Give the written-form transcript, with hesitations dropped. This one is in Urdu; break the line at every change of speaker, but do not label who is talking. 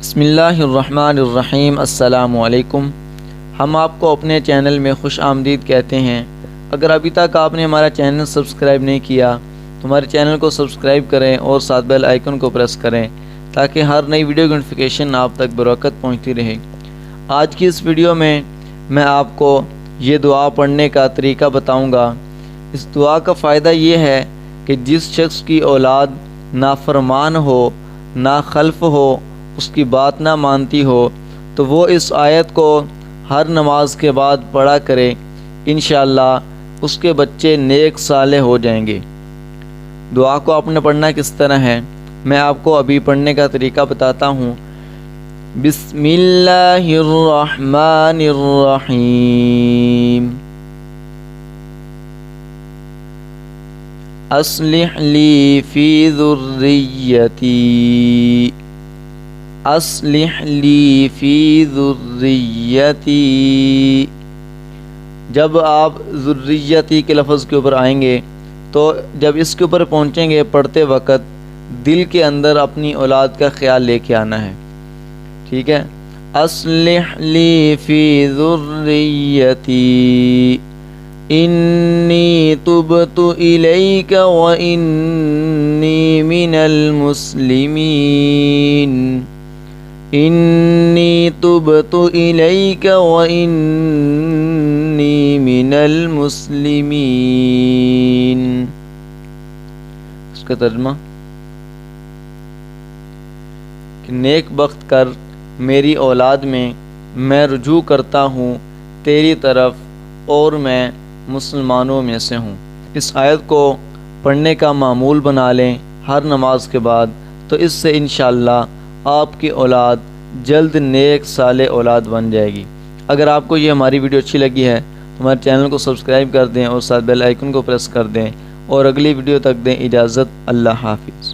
بسم اللہ الرحمن الرحیم۔ السلام علیکم۔ ہم آپ کو اپنے چینل میں خوش آمدید کہتے ہیں۔ اگر ابھی تک آپ نے ہمارا چینل سبسکرائب نہیں کیا تو ہمارے چینل کو سبسکرائب کریں اور ساتھ بیل آئیکن کو پریس کریں تاکہ ہر نئی ویڈیو کی نوٹیفیکیشن آپ تک بروقت پہنچتی رہے۔ آج کی اس ویڈیو میں آپ کو یہ دعا پڑھنے کا طریقہ بتاؤں گا۔ اس دعا کا فائدہ یہ ہے کہ جس شخص کی اولاد نافرمان ہو، ناخلف ہو، اس کی بات نہ مانتی ہو تو وہ اس آیت کو ہر نماز کے بعد پڑھا کرے، انشاءاللہ اس کے بچے نیک صالح ہو جائیں گے۔ دعا کو آپ نے پڑھنا کس طرح ہے میں آپ کو ابھی پڑھنے کا طریقہ بتاتا ہوں۔ بسم اللہ الرحمن الرحیم۔ اصلح لی فی ذریتی، اصلح لی فی ذریتی۔ جب آپ ذریتی کے لفظ کے اوپر آئیں گے تو جب اس کے اوپر پہنچیں گے پڑھتے وقت دل کے اندر اپنی اولاد کا خیال لے کے آنا ہے، ٹھیک ہے؟ اصلح لی فی ذریتی انی تبت الیک وانی من المسلمین، انی تبت الیک وانی من المسلمین۔ اس کا ترجمہ کہ نیک بخت کر میری اولاد میں رجوع کرتا ہوں تیری طرف اور میں مسلمانوں میں سے ہوں۔ اس آیت کو پڑھنے کا معمول بنا لیں ہر نماز کے بعد، تو اس سے انشاءاللہ آپ کی اولاد جلد نیک صالح اولاد بن جائے گی۔ اگر آپ کو یہ ہماری ویڈیو اچھی لگی ہے تو ہمارے چینل کو سبسکرائب کر دیں اور ساتھ بیل آئیکن کو پریس کر دیں، اور اگلی ویڈیو تک دیں اجازت۔ اللہ حافظ۔